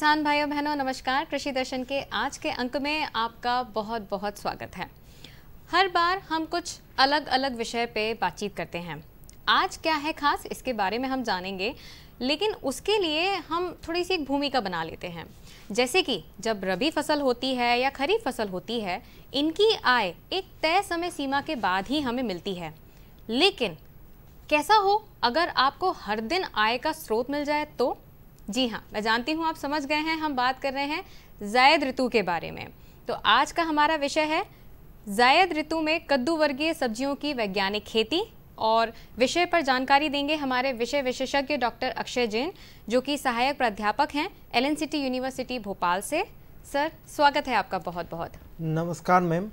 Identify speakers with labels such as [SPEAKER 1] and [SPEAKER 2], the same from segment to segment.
[SPEAKER 1] किसान भाइयों बहनों नमस्कार। कृषि दर्शन के आज के अंक में आपका बहुत बहुत स्वागत है। हर बार हम कुछ अलग अलग विषय पे बातचीत करते हैं। आज क्या है खास, इसके बारे में हम जानेंगे, लेकिन उसके लिए हम थोड़ी सी एक भूमिका बना लेते हैं। जैसे कि जब रबी फसल होती है या खरीफ फसल होती है, इनकी आय एक तय समय सीमा के बाद ही हमें मिलती है। लेकिन कैसा हो अगर आपको हर दिन आय का स्रोत मिल जाए तो? जी हाँ, मैं जानती हूँ आप समझ गए हैं, हम बात कर रहे हैं जायद ऋतु के बारे में। तो आज का हमारा विषय है जायद ऋतु में कद्दू वर्गीय सब्जियों की वैज्ञानिक खेती, और विषय पर जानकारी देंगे हमारे विषय विशेषज्ञ डॉक्टर अक्षय जैन, जो कि सहायक प्राध्यापक हैं एलएनसीटी यूनिवर्सिटी भोपाल से। सर, स्वागत है आपका बहुत बहुत।
[SPEAKER 2] नमस्कार मैम,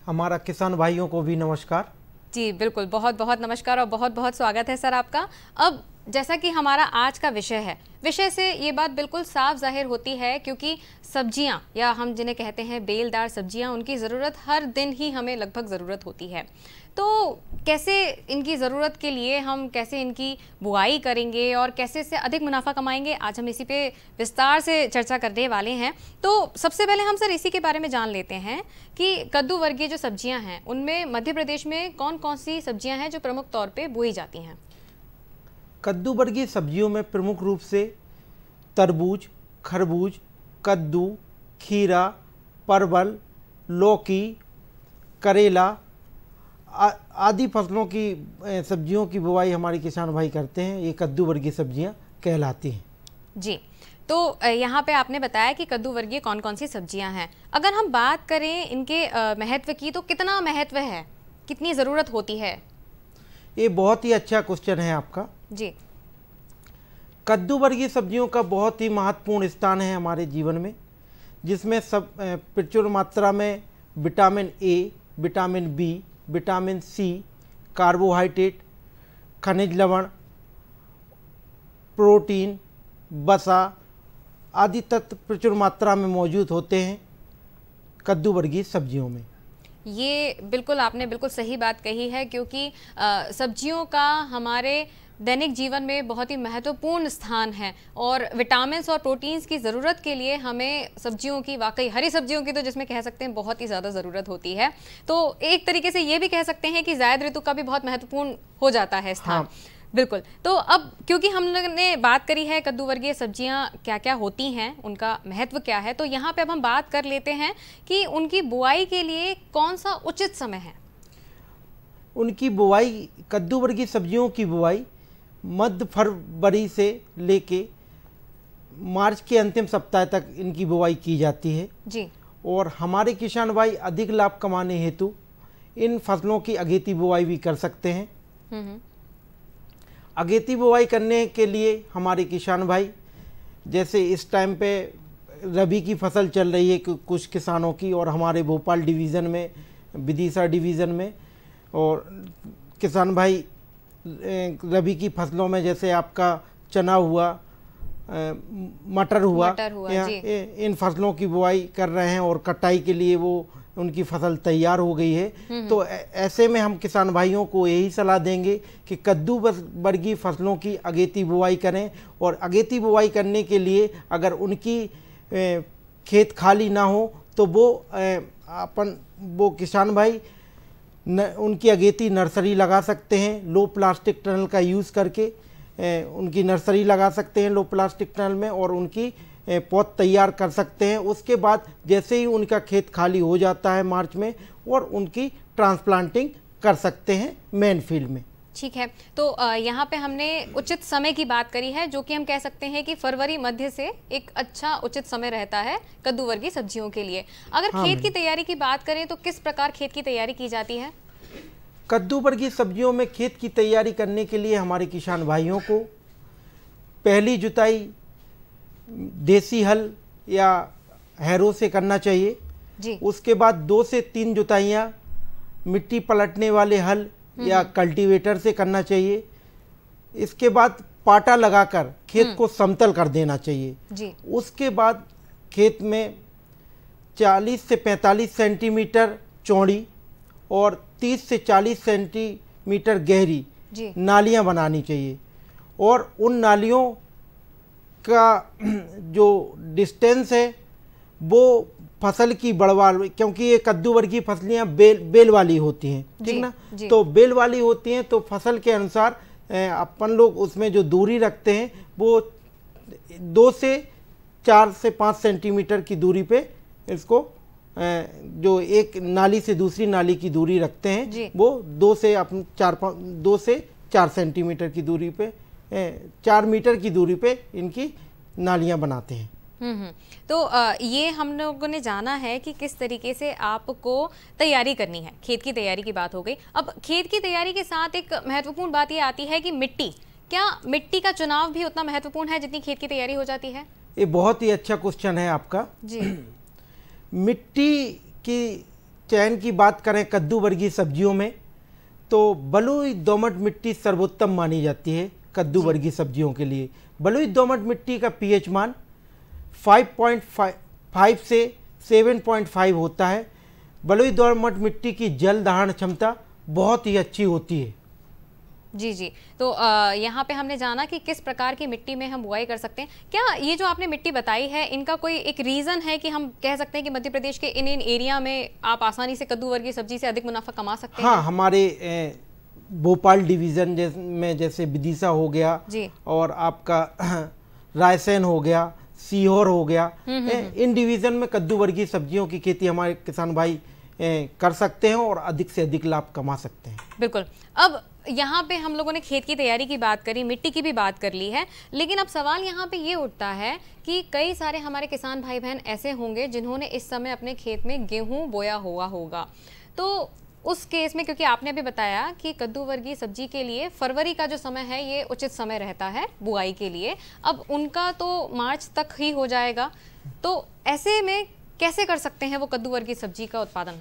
[SPEAKER 2] हमारा किसान भाइयों को भी नमस्कार।
[SPEAKER 1] जी बिल्कुल, बहुत बहुत नमस्कार और बहुत बहुत स्वागत है सर आपका। अब जैसा कि हमारा आज का विषय है, विषय से ये बात बिल्कुल साफ जाहिर होती है, क्योंकि सब्जियां या हम जिन्हें कहते हैं बेलदार सब्जियां, उनकी ज़रूरत हर दिन ही हमें लगभग ज़रूरत होती है। तो कैसे इनकी ज़रूरत के लिए हम कैसे इनकी बुआई करेंगे और कैसे इससे अधिक मुनाफा कमाएंगे, आज हम इसी पे विस्तार से चर्चा करने वाले हैं। तो सबसे पहले हम सर इसी के बारे में जान लेते हैं कि कद्दू वर्गीय जो सब्जियां हैं उनमें मध्य प्रदेश में कौन कौन सी सब्जियां हैं जो प्रमुख तौर पर बोई जाती हैं?
[SPEAKER 2] कद्दू वर्गीय सब्जियों में प्रमुख रूप से तरबूज, खरबूज, कद्दू, खीरा, परवल, लौकी, करेला आदि फसलों की सब्जियों की बुवाई हमारे किसान भाई करते हैं। ये कद्दू वर्गीय सब्जियां कहलाती हैं।
[SPEAKER 1] जी, तो यहाँ पे आपने बताया कि कद्दू वर्गीय कौन कौन सी सब्जियां हैं। अगर हम बात करें इनके महत्व की, तो कितना महत्व है, कितनी ज़रूरत होती है?
[SPEAKER 2] ये बहुत ही अच्छा क्वेश्चन है आपका
[SPEAKER 1] जी।
[SPEAKER 2] कद्दू वर्गीय सब्जियों का बहुत ही महत्वपूर्ण स्थान है हमारे जीवन में, जिसमें सब प्रचुर मात्रा में vitamin A, vitamin B, vitamin C, carbohydrate, खनिज लवण, प्रोटीन, वसा आदि तत्व प्रचुर मात्रा में मौजूद होते हैं कद्दू वर्गीय सब्जियों में।
[SPEAKER 1] ये बिल्कुल आपने बिल्कुल सही बात कही है, क्योंकि सब्जियों का हमारे दैनिक जीवन में बहुत ही महत्वपूर्ण स्थान है और विटामिन्स और प्रोटीन्स की ज़रूरत के लिए हमें सब्जियों की, वाकई हरी सब्जियों की तो जिसमें कह सकते हैं बहुत ही ज़्यादा ज़रूरत होती है। तो एक तरीके से ये भी कह सकते हैं कि जायद ऋतु का भी बहुत महत्वपूर्ण हो जाता है स्थान। हाँ। बिल्कुल। तो अब क्योंकि हमने बात करी है कद्दू वर्गीय सब्जियां क्या क्या होती हैं, उनका महत्व क्या है, तो यहाँ पे अब हम बात कर लेते हैं कि उनकी बुआई के लिए कौन सा उचित समय है।
[SPEAKER 2] उनकी बुआई, कद्दू वर्गीय सब्जियों की बुआई मध्य फरवरी से लेके मार्च के अंतिम सप्ताह तक इनकी बुआई की जाती है।
[SPEAKER 1] जी। और
[SPEAKER 2] हमारे किसान भाई अधिक लाभ कमाने हेतु इन फसलों की अगेती बुआई भी कर सकते हैं। अगेती बुआई करने के लिए हमारे किसान भाई, जैसे इस टाइम पे रबी की फसल चल रही है कुछ किसानों की, और हमारे भोपाल डिवीज़न में, विदिशा डिवीज़न में, और किसान भाई रबी की फसलों में जैसे आपका चना हुआ, मटर हुआ जी। इन फसलों की बुआई कर रहे हैं और कटाई के लिए वो उनकी फसल तैयार हो गई है। तो ऐसे में हम किसान भाइयों को यही सलाह देंगे कि कद्दू वर्गीय फसलों की अगेती बुआई करें, और अगेती बुआई करने के लिए अगर उनकी खेत खाली ना हो तो वो किसान भाई उनकी अगेती नर्सरी लगा सकते हैं। लो प्लास्टिक टनल का यूज़ करके उनकी नर्सरी लगा सकते हैं लो प्लास्टिक टनल में, और उनकी पौध तैयार कर सकते हैं। उसके बाद जैसे ही उनका खेत खाली हो जाता है मार्च में, और उनकी ट्रांसप्लांटिंग कर सकते हैं मेन फील्ड में।
[SPEAKER 1] ठीक है, तो यहाँ पे हमने उचित समय की बात करी है, जो कि हम कह सकते हैं कि फरवरी मध्य से एक अच्छा उचित समय रहता है कद्दू वर्गीय सब्जियों के लिए। अगर खेत की तैयारी की बात करें तो किस प्रकार खेत की तैयारी की जाती है?
[SPEAKER 2] कद्दू वर्गीय सब्जियों में खेत की तैयारी करने के लिए हमारे किसान भाइयों को पहली जुताई देसी हल या हैरो से करना चाहिए
[SPEAKER 1] जी।
[SPEAKER 2] उसके बाद 2 से 3 जुताइयाँ मिट्टी पलटने वाले हल या कल्टीवेटर से करना चाहिए। इसके बाद पाटा लगाकर खेत को समतल कर देना चाहिए
[SPEAKER 1] जी।
[SPEAKER 2] उसके बाद खेत में 40 से 45 सेंटीमीटर चौड़ी और 30 से 40 सेंटीमीटर गहरी नालियां बनानी चाहिए, और उन नालियों का जो डिस्टेंस है वो फसल की बढ़वाल, क्योंकि ये कद्दू वर्गीय फसलियाँ बेल वाली होती हैं, ठीक ना। तो बेल वाली होती हैं तो फसल के अनुसार अपन लोग उसमें जो दूरी रखते हैं वो 2 से 4 से 5 सेंटीमीटर की दूरी पे इसको जो एक नाली से दूसरी नाली की दूरी रखते हैं वो 2 से 4 सेंटीमीटर की दूरी पे 4 मीटर की दूरी पे इनकी नालियां बनाते हैं।
[SPEAKER 1] तो ये हम लोगों ने जाना है कि किस तरीके से आपको तैयारी करनी है। खेत की तैयारी की बात हो गई। अब खेत की तैयारी के साथ एक महत्वपूर्ण बात ये आती है कि क्या मिट्टी का चुनाव भी उतना महत्वपूर्ण है जितनी खेत की तैयारी हो जाती है?
[SPEAKER 2] ये बहुत ही अच्छा क्वेश्चन है आपका जी। मिट्टी की चयन की बात करें कद्दू वर्गीय सब्जियों में तो बलुई दोमट मिट्टी सर्वोत्तम मानी जाती है कद्दू वर्गीय सब्जियों के लिए। बलुई दोमट मिट्टी का पीएच मान 5.5 से 7.5 होता है। बलुई दोमट मिट्टी की जल धारण क्षमता बहुत ही अच्छी होती है।
[SPEAKER 1] जी। तो यहाँ पे हमने जाना कि किस प्रकार की मिट्टी में हम बुआई कर सकते हैं। क्या ये जो आपने मिट्टी बताई है इनका कोई एक रीज़न है कि हम कह सकते हैं कि मध्य प्रदेश के इन एरिया में आप आसानी से कद्दू वर्गीय सब्जी से अधिक मुनाफा कमा सकते हैं?
[SPEAKER 2] हाँ, हमारे भोपाल डिवीज़न में जैसे विदिशा हो गया जी, और आपका रायसेन हो गया, सीहोर हो गया, इन डिवीज़न में कद्दू वर्गीय सब्जियों की खेती हमारे किसान भाई कर सकते हैं और अधिक से अधिक लाभ कमा सकते हैं।
[SPEAKER 1] बिल्कुल। अब यहाँ पे हम लोगों ने खेत की तैयारी की बात करी, मिट्टी की भी बात कर ली है, लेकिन अब सवाल यहाँ पे ये उठता है कि कई सारे हमारे किसान भाई बहन ऐसे होंगे जिन्होंने इस समय अपने खेत में गेहूं बोया हुआ होगा। तो उस केस में, क्योंकि आपने भी बताया कि कद्दू वर्गीय सब्जी के लिए फरवरी का जो समय है ये उचित समय रहता है बुआई के लिए, अब उनका तो मार्च तक ही हो जाएगा, तो ऐसे में कैसे कर सकते हैं वो कद्दू वर्गीय सब्जी का उत्पादन?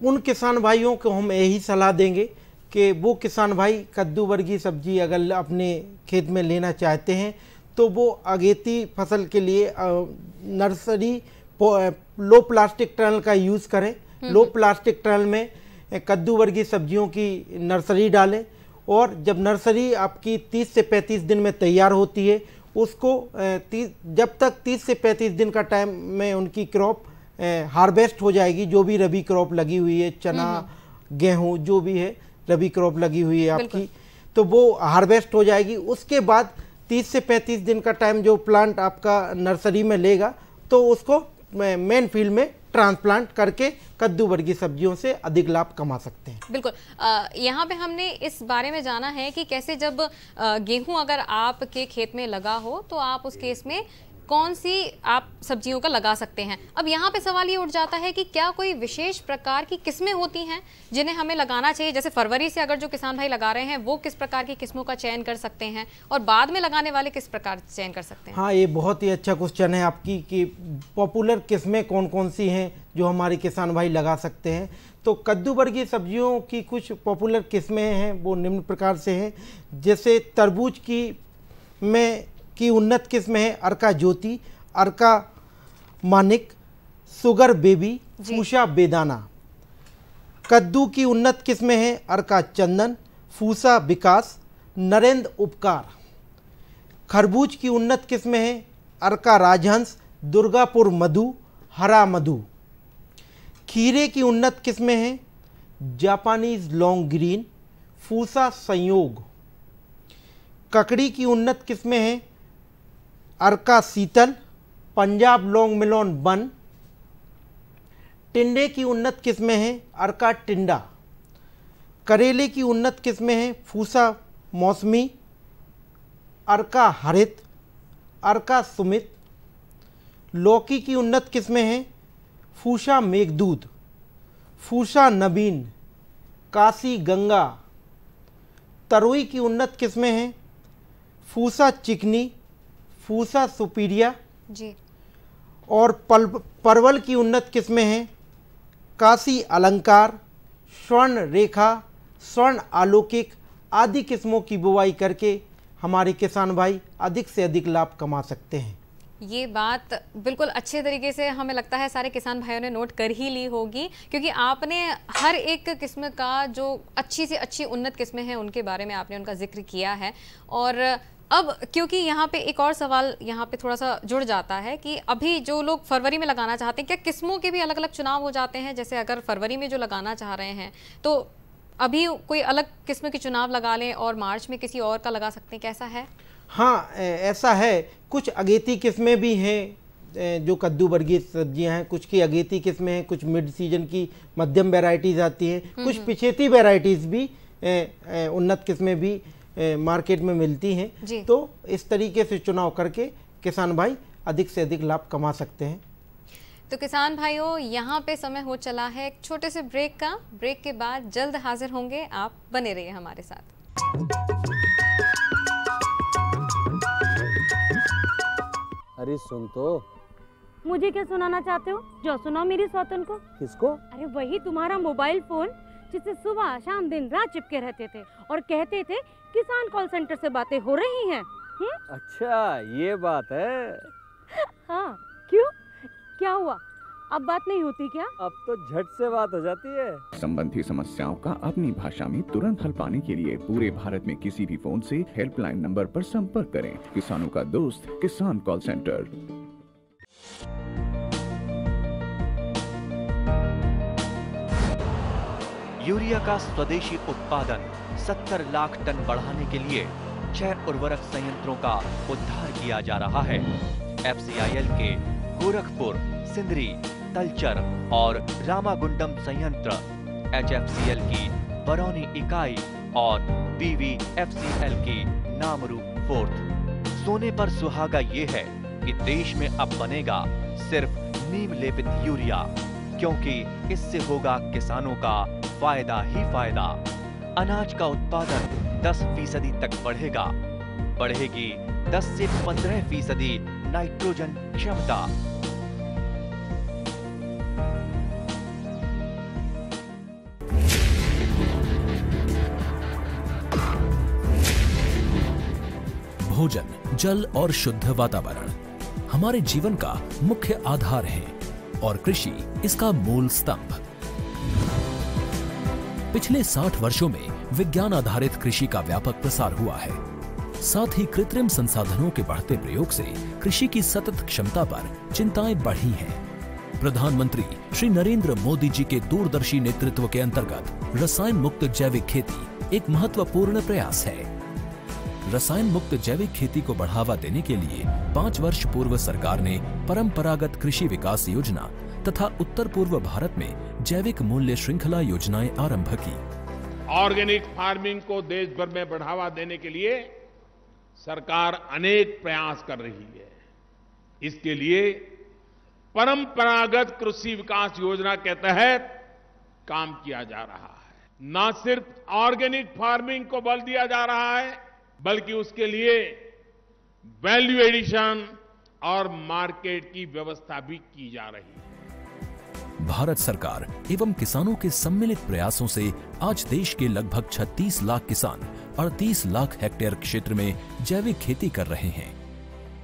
[SPEAKER 2] उन किसान भाइयों को हम यही सलाह देंगे कि वो किसान भाई कद्दू वर्गीय सब्जी अगर अपने खेत में लेना चाहते हैं तो वो अगेती फसल के लिए नर्सरी लो प्लास्टिक टनल का यूज़ करें। लो प्लास्टिक टनल में कद्दू वर्गीय सब्जियों की नर्सरी डालें और जब नर्सरी आपकी 30 से 35 दिन में तैयार होती है उसको जब तक 30 से 35 दिन का टाइम में उनकी क्रॉप हार्वेस्ट हो जाएगी, जो भी रबी क्रॉप लगी हुई है, चना गेहूं जो भी है रबी क्रॉप लगी हुई है आपकी, तो वो हार्वेस्ट हो जाएगी। उसके बाद 30 से 35 दिन का टाइम जो प्लांट आपका नर्सरी में लेगा तो उसको मेन फील्ड में ट्रांसप्लांट करके कद्दू वर्गीय सब्जियों से अधिक लाभ कमा सकते हैं।
[SPEAKER 1] बिल्कुल। यहाँ पे हमने इस बारे में जाना है कि कैसे जब गेहूं अगर आपके खेत में लगा हो तो आप उस केस में कौन सी आप सब्जियों का लगा सकते हैं। अब यहाँ पे सवाल ये उठ जाता है कि क्या कोई विशेष प्रकार की किस्में होती हैं जिन्हें हमें लगाना चाहिए? जैसे फरवरी से अगर जो किसान भाई लगा रहे हैं वो किस प्रकार की किस्मों का चयन कर सकते हैं और बाद में लगाने वाले किस प्रकार चयन कर सकते हैं?
[SPEAKER 2] हाँ, ये बहुत ही अच्छा क्वेश्चन है आपकी कि पॉपुलर किस्में कौन कौन सी हैं जो हमारे किसान भाई लगा सकते हैं। तो कद्दू वर्गीय सब्जियों की कुछ पॉपुलर किस्में हैं वो निम्न प्रकार से हैं। जैसे तरबूज की उन्नत किस्म है अर्का ज्योति, अर्का मानिक, सुगर बेबी, फूसा बेदाना। कद्दू की उन्नत किस्में हैं अर्का चंदन, फूसा विकास, नरेंद्र उपकार। खरबूज की उन्नत किस्में हैं अर्का राजहंस, दुर्गापुर मधु, हरा मधु। खीरे की उन्नत किस्में हैं जापानीज लॉन्ग ग्रीन, फूसा संयोग। ककड़ी की उन्नत किस्में हैं अर्का शीतल, पंजाब लॉन्ग मिलोन बन। टिंडे की उन्नत किस्में हैं अर्का टिंडा। करेले की उन्नत किस्में हैं फूसा मौसमी, अर्का हरित, अर्का सुमित। लौकी की उन्नत किस्में हैं फूसा मेघदूत, फूसा नबीन, काशी गंगा। तरोई की उन्नत किस्में हैं फूसा चिकनी, फूसा सुपीरिया जी। और परवल की उन्नत किस्में हैं काशी अलंकार, स्वर्ण रेखा, स्वर्ण अलौकिक आदि किस्मों की बुवाई करके हमारे किसान भाई अधिक से अधिक लाभ कमा सकते हैं।
[SPEAKER 1] ये बात बिल्कुल अच्छे तरीके से हमें लगता है सारे किसान भाइयों ने नोट कर ही ली होगी, क्योंकि आपने हर एक किस्म का जो अच्छी से अच्छी उन्नत किस्में हैं उनके बारे में आपने उनका जिक्र किया है। और अब क्योंकि यहाँ पे एक और सवाल यहाँ पे थोड़ा सा जुड़ जाता है कि अभी जो लोग फरवरी में लगाना चाहते हैं, क्या किस्मों के भी अलग अलग चुनाव हो जाते हैं? जैसे अगर फरवरी में जो लगाना चाह रहे हैं तो अभी कोई अलग किस्म के चुनाव लगा लें और मार्च में किसी और का लगा सकते हैं, कैसा है?
[SPEAKER 2] हाँ, ऐसा है। कुछ अगेती किस्में भी हैं जो कद्दू वर्गीय सब्जियां हैं, कुछ की अगेती किस्में हैं, कुछ मिड सीजन की मध्यम वैरायटीज़ आती हैं, कुछ पिछेती वैरायटीज़ भी उन्नत किस्में भी मार्केट में मिलती हैं। तो इस तरीके से चुनाव करके किसान भाई अधिक से अधिक लाभ कमा सकते हैं।
[SPEAKER 1] तो किसान भाइयों, यहाँ पे समय हो चला है एक छोटे से ब्रेक का। ब्रेक के बाद जल्द हाजिर होंगे, आप बने रहिए हमारे साथ।
[SPEAKER 3] अरे सुन तो।
[SPEAKER 4] मुझे क्या सुनाना चाहते हो? जो सुनाओ मेरी सौतन को।
[SPEAKER 3] किसको?
[SPEAKER 4] अरे वही तुम्हारा मोबाइल फोन जिससे सुबह शाम दिन रात चिपके रहते थे और कहते थे किसान कॉल सेंटर से बातें हो रही हैं।
[SPEAKER 3] अच्छा ये बात है।
[SPEAKER 4] हाँ, क्यों, क्या हुआ? अब बात नहीं होती क्या?
[SPEAKER 3] अब तो झट से बात हो जाती है।
[SPEAKER 5] संबंधी समस्याओं का अपनी भाषा में तुरंत हल पाने के लिए पूरे भारत में किसी भी फोन से हेल्पलाइन नंबर पर संपर्क करें। किसानों का दोस्त किसान कॉल सेंटर।
[SPEAKER 6] यूरिया का स्वदेशी उत्पादन 70 लाख टन बढ़ाने के लिए 6 उर्वरक संयंत्रों का उद्धार किया जा रहा है। FCIL के गोरखपुर, सिंदरी, तलचर और रामागुंडम संयंत्र, HFCL की बरौनी इकाई और BVFCL की नामरू फोर्थ। सोने पर सुहागा ये है कि देश में अब बनेगा सिर्फ नीम लेपित यूरिया, क्योंकि इससे होगा किसानों का फायदा ही फायदा। अनाज का उत्पादन 10% तक बढ़ेगा। बढ़ेगी 10 से 15% नाइट्रोजन क्षमता।
[SPEAKER 7] भोजन, जल और शुद्ध वातावरण हमारे जीवन का मुख्य आधार है और कृषि इसका मूल स्तंभ। पिछले 60 वर्षों में विज्ञान आधारित कृषि का व्यापक प्रसार हुआ है। साथ ही कृत्रिम संसाधनों के बढ़ते प्रयोग से कृषि की सतत क्षमता पर चिंताएं बढ़ी हैं। प्रधानमंत्री श्री नरेंद्र मोदी जी के दूरदर्शी नेतृत्व के अंतर्गत रसायन मुक्त जैविक खेती एक महत्वपूर्ण प्रयास है। रसायन मुक्त जैविक खेती को बढ़ावा देने के लिए 5 वर्ष पूर्व सरकार ने परंपरागत कृषि विकास योजना तथा उत्तर पूर्व भारत में जैविक मूल्य श्रृंखला योजनाएं आरंभ की।
[SPEAKER 8] ऑर्गेनिक फार्मिंग को देश भर में बढ़ावा देने के लिए सरकार अनेक प्रयास कर रही है। इसके लिए परंपरागत कृषि विकास योजना के तहत काम किया जा रहा है। न सिर्फ ऑर्गेनिक फार्मिंग को बल दिया जा रहा है, बल्कि उसके लिए वैल्यू एडिशन और मार्केट की व्यवस्था भी की जा रही है।
[SPEAKER 7] भारत सरकार एवं किसानों के सम्मिलित प्रयासों से आज देश के लगभग 36 लाख किसान 38 लाख हेक्टेयर क्षेत्र में जैविक खेती कर रहे हैं।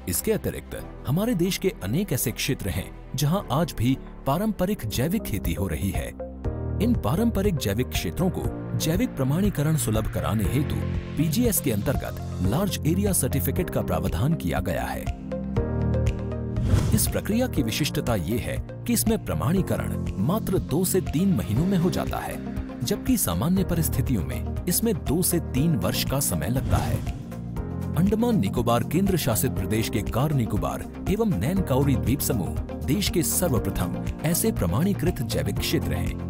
[SPEAKER 7] इसके अतिरिक्त हमारे देश के अनेक ऐसे क्षेत्र हैं जहां आज भी पारंपरिक जैविक खेती हो रही है। इन पारंपरिक जैविक क्षेत्रों को जैविक प्रमाणीकरण सुलभ कराने हेतु PGS के अंतर्गत लार्ज एरिया सर्टिफिकेट का प्रावधान किया गया है। इस प्रक्रिया की विशिष्टता ये है कि इसमें प्रमाणीकरण मात्र 2 से 3 महीनों में हो जाता है, जबकि सामान्य परिस्थितियों में इसमें 2 से 3 वर्ष का समय लगता है। अंडमान निकोबार केंद्र शासित प्रदेश के कार निकोबार एवं नैन काउरी द्वीप समूह देश के सर्वप्रथम ऐसे प्रमाणीकृत जैविक क्षेत्र हैं।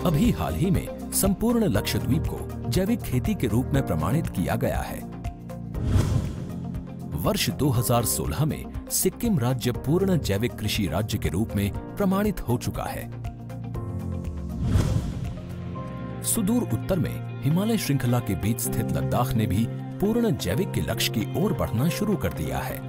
[SPEAKER 7] अभी हाल ही में संपूर्ण लक्षद्वीप को जैविक खेती के रूप में प्रमाणित किया गया है। वर्ष 2016 में सिक्किम राज्य पूर्ण जैविक कृषि राज्य के रूप में प्रमाणित हो चुका है। सुदूर उत्तर में हिमालय श्रृंखला के बीच स्थित लद्दाख ने भी पूर्ण जैविक के लक्ष्य की ओर बढ़ना शुरू कर दिया है।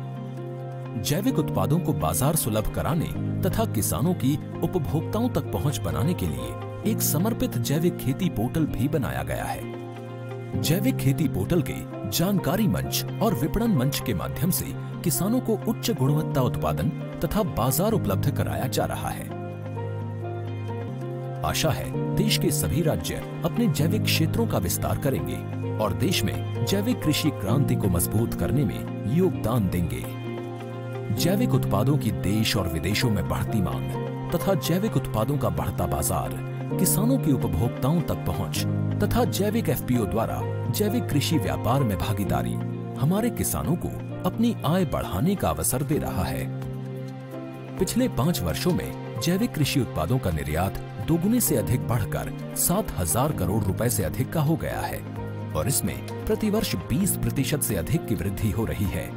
[SPEAKER 7] जैविक उत्पादों को बाजार सुलभ कराने तथा किसानों की उपभोक्ताओं तक पहुंच बनाने के लिए एक समर्पित जैविक खेती पोर्टल भी बनाया गया है। जैविक खेती पोर्टल के जानकारी मंच और विपणन मंच के माध्यम से किसानों को उच्च गुणवत्ता उत्पादन तथा बाजार उपलब्ध कराया जा रहा है। आशा है देश के सभी राज्य अपने जैविक क्षेत्रों का विस्तार करेंगे और देश में जैविक कृषि क्रांति को मजबूत करने में योगदान देंगे। जैविक उत्पादों की देश और विदेशों में बढ़ती मांग तथा जैविक उत्पादों का बढ़ता बाजार, किसानों की उपभोक्ताओं तक पहुंच तथा जैविक एफपीओ द्वारा जैविक कृषि व्यापार में भागीदारी हमारे किसानों को अपनी आय बढ़ाने का अवसर दे रहा है। पिछले 5 वर्षों में जैविक कृषि उत्पादों का निर्यात दोगुने से अधिक बढ़कर 7,000 करोड़ रुपए से अधिक का हो गया है और इसमें प्रतिवर्ष 20% से अधिक की वृद्धि हो रही है।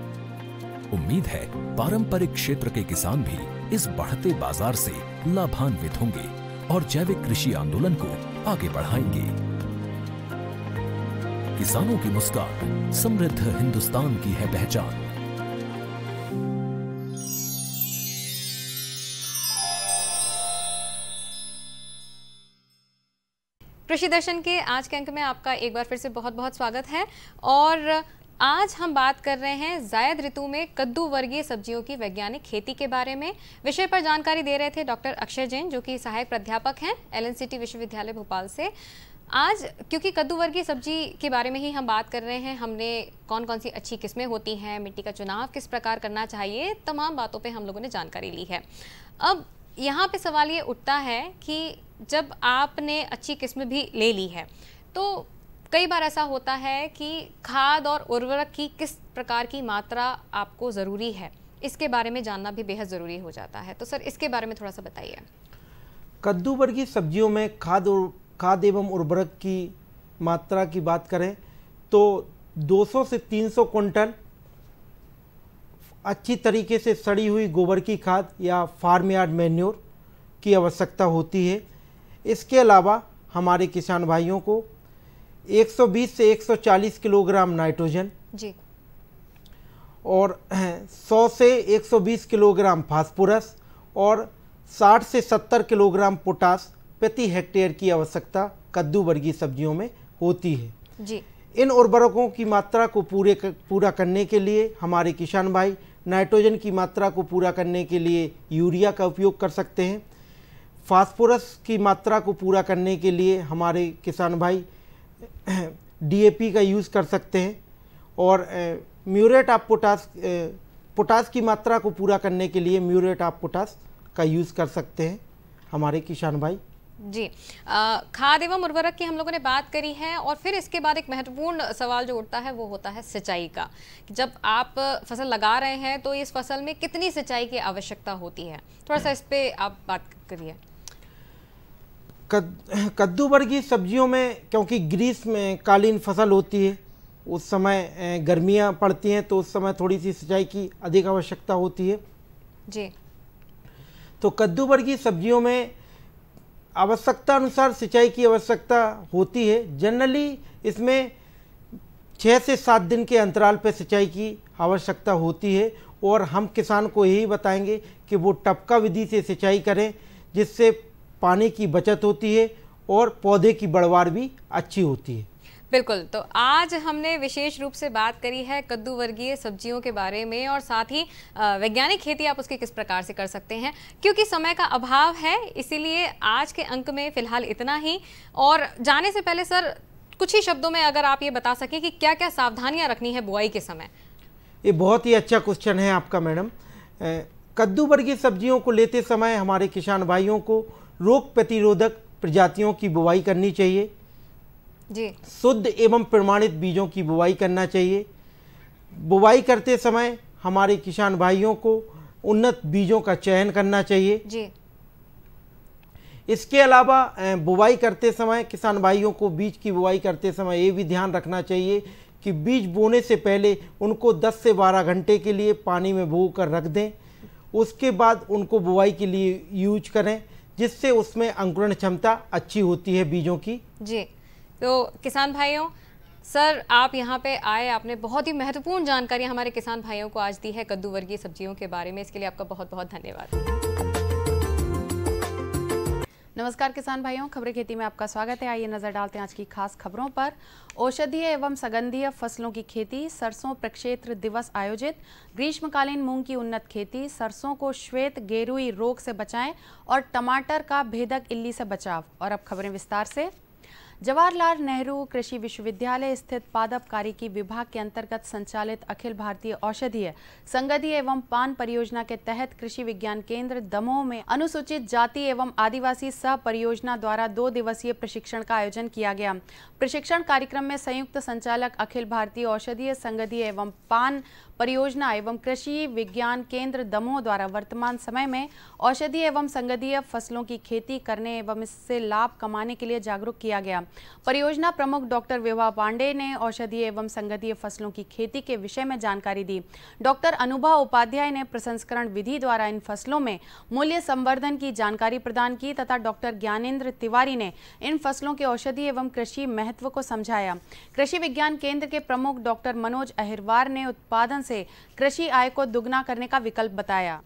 [SPEAKER 7] उम्मीद है पारंपरिक क्षेत्र के किसान भी इस बढ़ते बाजार से लाभान्वित होंगे और जैविक कृषि आंदोलन को आगे बढ़ाएंगे। किसानों की मुस्कान समृद्ध हिंदुस्तान की है पहचान।
[SPEAKER 1] कृषि दर्शन के आज के अंक में आपका एक बार फिर से बहुत बहुत स्वागत है और आज हम बात कर रहे हैं जायद ऋतु में कद्दू वर्गीय सब्जियों की वैज्ञानिक खेती के बारे में। विषय पर जानकारी दे रहे थे डॉक्टर अक्षय जैन, जो कि सहायक प्राध्यापक हैं एलएनसीटी विश्वविद्यालय भोपाल से। आज क्योंकि कद्दू वर्गीय सब्जी के बारे में ही हम बात कर रहे हैं, हमने कौन कौन सी अच्छी किस्में होती हैं, मिट्टी का चुनाव किस प्रकार करना चाहिए, तमाम बातों पे हम लोगों ने जानकारी ली है। अब यहाँ पे सवाल ये उठता है कि जब आपने अच्छी किस्म भी ले ली है तो कई बार ऐसा होता है कि खाद और उर्वरक की किस प्रकार की मात्रा आपको ज़रूरी है, इसके बारे में जानना भी बेहद ज़रूरी हो जाता है। तो सर इसके बारे में थोड़ा सा बताइए।
[SPEAKER 2] कद्दू वर्गीय सब्जियों में खाद एवं उर्वरक की मात्रा की बात करें तो 200 से 300 क्विंटल अच्छी तरीके से सड़ी हुई गोबर की खाद या फार्म यार्ड मैन्योर की आवश्यकता होती है। इसके अलावा हमारे किसान भाइयों को 120 से 140 किलोग्राम नाइट्रोजन
[SPEAKER 1] जी
[SPEAKER 2] और 100 से 120 किलोग्राम फास्फोरस और 60 से 70 किलोग्राम पोटास प्रति हेक्टेयर की आवश्यकता कद्दू वर्गीय सब्जियों में होती है
[SPEAKER 1] जी।
[SPEAKER 2] इन उर्वरकों की मात्रा को पूरा करने के लिए हमारे किसान भाई नाइट्रोजन की मात्रा को पूरा करने के लिए यूरिया का उपयोग कर सकते हैं। फास्फोरस की मात्रा को पूरा करने के लिए हमारे किसान भाई डीएपी का यूज़ कर सकते हैं और म्यूरेट ऑफ पोटास की मात्रा को पूरा करने के लिए म्यूरेट ऑफ पोटास का यूज़ कर सकते हैं हमारे किसान भाई
[SPEAKER 1] जी। खाद एवं उर्वरक की हम लोगों ने बात करी है और फिर इसके बाद एक महत्वपूर्ण सवाल जो उठता है वो होता है सिंचाई का। जब आप फसल लगा रहे हैं तो इस फसल में कितनी सिंचाई की आवश्यकता होती है, थोड़ा सा इस पे आप बात करिए।
[SPEAKER 2] कद्दू वर्गीय सब्जियों में क्योंकि ग्रीष्मकालीन फसल होती है, उस समय गर्मियां पड़ती हैं तो उस समय थोड़ी सी सिंचाई की अधिक आवश्यकता होती है
[SPEAKER 1] जी।
[SPEAKER 2] तो कद्दू वर्गीय सब्जियों में आवश्यकता अनुसार सिंचाई की आवश्यकता होती है। जनरली इसमें 6 से 7 दिन के अंतराल पर सिंचाई की आवश्यकता होती है और हम किसान को यही बताएंगे कि वो टपका विधि से सिंचाई करें, जिससे पानी की बचत होती है और पौधे की बढ़वार भी अच्छी होती है।
[SPEAKER 1] बिल्कुल, तो आज हमने विशेष रूप से बात करी है कद्दू वर्गीय सब्जियों के बारे में और साथ ही वैज्ञानिक खेती आप उसकी किस प्रकार से कर सकते हैं। क्योंकि समय का अभाव है इसीलिए आज के अंक में फ़िलहाल इतना ही। और जाने से पहले सर कुछ ही शब्दों में अगर आप ये बता सकें कि क्या क्या सावधानियाँ रखनी है बुआई के समय।
[SPEAKER 2] ये बहुत ही अच्छा क्वेश्चन है आपका मैडम। कद्दू वर्गीय सब्जियों को लेते समय हमारे किसान भाइयों को रोग प्रतिरोधक प्रजातियों की बुवाई करनी चाहिए
[SPEAKER 1] जी।
[SPEAKER 2] शुद्ध एवं प्रमाणित बीजों की बुवाई करना चाहिए। बुवाई करते समय हमारे किसान भाइयों को उन्नत बीजों का चयन करना चाहिए
[SPEAKER 1] जी।
[SPEAKER 2] इसके अलावा बुवाई करते समय किसान भाइयों को बीज की बुवाई करते समय ये भी ध्यान रखना चाहिए कि बीज बोने से पहले उनको 10 से 12 घंटे के लिए पानी में भिगो कर रख दें। उसके बाद उनको बुवाई के लिए यूज करें, जिससे उसमें अंकुरण क्षमता अच्छी होती है बीजों की
[SPEAKER 1] जी। तो किसान भाइयों, सर आप यहाँ पे आए, आपने बहुत ही महत्वपूर्ण जानकारी हमारे किसान भाइयों को आज दी है कद्दू वर्गीय सब्जियों के बारे में। इसके लिए आपका बहुत बहुत धन्यवाद।
[SPEAKER 9] नमस्कार किसान भाइयों, खबरें खेती में आपका स्वागत है। आइए नजर डालते हैं आज की खास खबरों पर। औषधीय एवं सुगंधीय फसलों की खेती, सरसों प्रक्षेत्र दिवस आयोजित, ग्रीष्मकालीन मूंग की उन्नत खेती, सरसों को श्वेत गेरुई रोग से बचाएं और टमाटर का भेदक इल्ली से बचाव। और अब खबरें विस्तार से। जवाहरलाल नेहरू कृषि विश्वविद्यालय स्थित पादप कार्यकी विभाग के अंतर्गत संचालित अखिल भारतीय औषधीय, संगदीय एवं पान परियोजना के तहत कृषि विज्ञान केंद्र दमोह में अनुसूचित जाति एवं आदिवासी सह परियोजना द्वारा 2 दिवसीय प्रशिक्षण का आयोजन किया गया। प्रशिक्षण कार्यक्रम में संयुक्त संचालक अखिल भारतीय औषधीय, संगदीय एवं पान परियोजना एवं कृषि विज्ञान केंद्र दमोह द्वारा वर्तमान समय में औषधीय एवं संगदीय फसलों की खेती करने एवं इससे लाभ कमाने के लिए जागरूक किया गया। परियोजना प्रमुख डॉक्टर विभा पांडे ने औषधीय एवं संगदीय फसलों की खेती के विषय में जानकारी दी। डॉक्टर अनुभा उपाध्याय ने प्रसंस्करण विधि द्वारा इन फसलों में मूल्य संवर्धन की जानकारी प्रदान की तथा डॉक्टर ज्ञानेंद्र तिवारी ने इन फसलों के औषधीय एवं कृषि महत्व को समझाया। कृषि विज्ञान केंद्र के प्रमुख डॉक्टर मनोज अहिरवार ने उत्पादन से कृषि आय को दुगना करने का विकल्प बताया।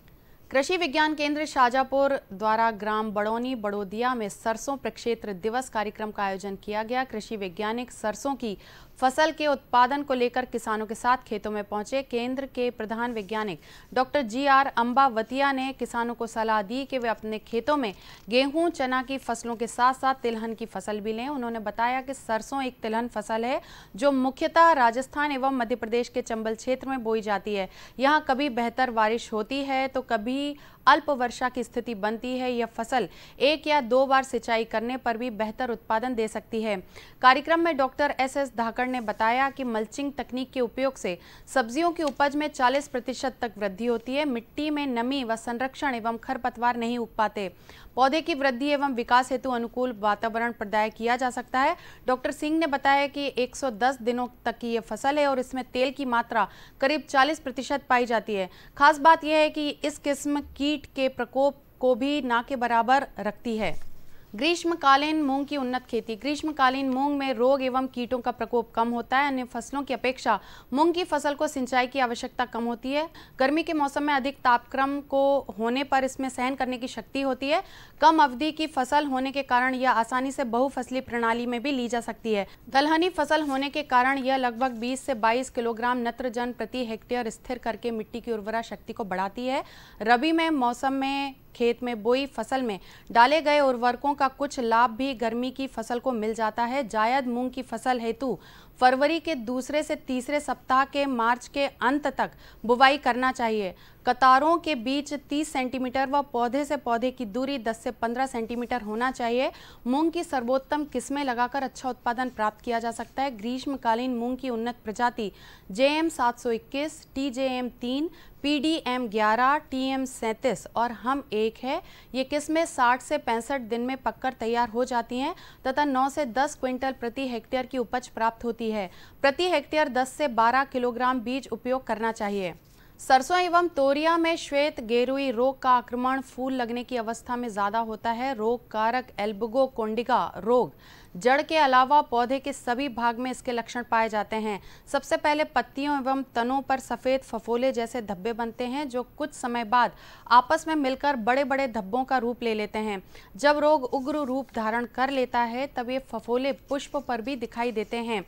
[SPEAKER 9] कृषि विज्ञान केंद्र शाजापुर द्वारा ग्राम बड़ौनी बड़ोदिया में सरसों प्रक्षेत्र दिवस कार्यक्रम का आयोजन किया गया। कृषि वैज्ञानिक सरसों की फसल के उत्पादन को लेकर किसानों के साथ खेतों में पहुंचे। केंद्र के प्रधान वैज्ञानिक डॉक्टर GR अंबावतिया ने किसानों को सलाह दी कि वे अपने खेतों में गेहूं, चना की फसलों के साथ साथ तिलहन की फसल भी लें। उन्होंने बताया कि सरसों एक तिलहन फसल है जो मुख्यतः राजस्थान एवं मध्य प्रदेश के चंबल क्षेत्र में बोई जाती है। यहाँ कभी बेहतर बारिश होती है तो कभी अल्प वर्षा की स्थिति बनती है। यह फसल 1 या 2 बार सिंचाई करने पर भी बेहतर उत्पादन दे सकती है। कार्यक्रम में डॉक्टर SS धाकड़ ने बताया कि मल्चिंग तकनीक के उपयोग से सब्जियों की उपज में 40% तक वृद्धि होती है। मिट्टी में नमी व संरक्षण एवं खरपतवार नहीं उग पाते। पौधे की वृद्धि एवं विकास हेतु अनुकूल वातावरण प्रदान किया जा सकता है। डॉक्टर सिंह ने बताया कि 110 दिनों तक की यह फसल है और इसमें तेल की मात्रा करीब 40% पाई जाती है। खास बात यह है कि इस किस्म कीट के प्रकोप को भी ना के बराबर रखती है। ग्रीष्मकालीन मूंग की उन्नत खेती। ग्रीष्मकालीन मूंग में रोग एवं कीटों का प्रकोप कम होता है। अन्य फसलों की अपेक्षा मूंग की फसल को सिंचाई की आवश्यकता कम होती है। गर्मी के मौसम में अधिक तापक्रम को होने पर इसमें सहन करने की शक्ति होती है। कम अवधि की फसल होने के कारण यह आसानी से बहुफसली प्रणाली में भी ली जा सकती है। दलहनी फसल होने के कारण यह लगभग 20 से 22 किलोग्राम नत्रजन प्रति हेक्टेयर स्थिर करके मिट्टी की उर्वरा शक्ति को बढ़ाती है। रबी में मौसम में खेत में बोई फसल में डाले गए उर्वरकों का कुछ लाभ भी गर्मी की फसल को मिल जाता है। जायद मूंग की फसल हेतु फरवरी के दूसरे से तीसरे सप्ताह के मार्च के अंत तक बुवाई करना चाहिए। कतारों के बीच 30 सेंटीमीटर व पौधे से पौधे की दूरी 10 से 15 सेंटीमीटर होना चाहिए। मूंग की सर्वोत्तम किस्में लगाकर अच्छा उत्पादन प्राप्त किया जा सकता है। ग्रीष्मकालीन मूंग की उन्नत प्रजाति JM 721, TJM 3, PDM 11, TM 37 और हम 1 है। ये किस्में 60 से 65 दिन में पककर तैयार हो जाती हैं तथा 9 से 10 क्विंटल प्रति हेक्टेयर की उपज प्राप्त होती है। प्रति हेक्टेयर 10 से 12 किलोग्राम बीज उपयोग करना चाहिए। सरसों एवं तोरिया में श्वेत गेरुई रोग का आक्रमण फूल लगने की अवस्था में ज्यादा होता है। रोग कारक एल्बुगो कोंडिगा रोग जड़ के अलावा पौधे के सभी भाग में इसके लक्षण पाए जाते हैं। सबसे पहले पत्तियों एवं तनों पर सफेद फफोले जैसे धब्बे बनते हैं जो कुछ समय बाद आपस में मिलकर बड़े बड़े धब्बों का रूप ले लेते हैं। जब रोग उग्र रूप धारण कर लेता है तब ये फफोले पुष्प पर भी दिखाई देते हैं।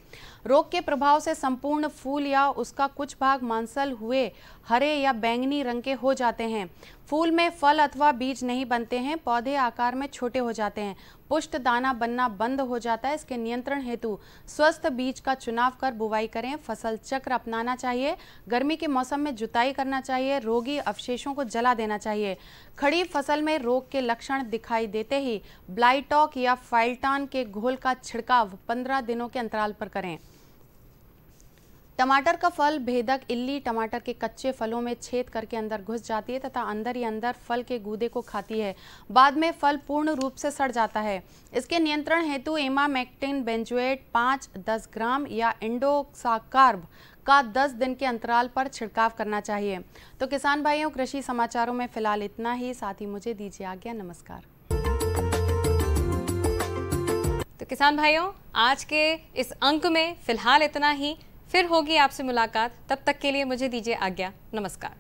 [SPEAKER 9] रोग के प्रभाव से संपूर्ण फूल या उसका कुछ भाग मांसल हुए हरे या बैंगनी रंग के हो जाते हैं। फूल में फल अथवा बीज नहीं बनते हैं। पौधे आकार में छोटे हो जाते हैं। पुष्ट दाना बनना बंद हो जाता है। इसके नियंत्रण हेतु स्वस्थ बीज का चुनाव कर बुवाई करें। फसल चक्र अपनाना चाहिए। गर्मी के मौसम में जुताई करना चाहिए। रोगी अवशेषों को जला देना चाहिए। खड़ी फसल में रोग के लक्षण दिखाई देते ही ब्लाइटॉक या फाइल्टान के घोल का छिड़काव 15 दिनों के अंतराल पर करें। टमाटर का फल भेदक इल्ली टमाटर के कच्चे फलों में छेद करके अंदर घुस जाती है तथा अंदर ही अंदर फल के गूदे को खाती है। बाद में फल पूर्ण रूप से सड़ जाता है। इसके नियंत्रण हेतु इमामेक्टिन बेंजोएट 5-10 ग्राम या इंडोक्साकार्ब का 10 दिन के अंतराल पर छिड़काव करना चाहिए। तो किसान भाइयों, कृषि समाचारों में फिलहाल इतना ही। साथ ही मुझे दीजिए आज्ञा। नमस्कार।
[SPEAKER 1] तो किसान भाइयों, आज के इस अंक में फिलहाल इतना ही। फिर होगी आपसे मुलाकात। तब तक के लिए मुझे दीजिए आज्ञा। नमस्कार।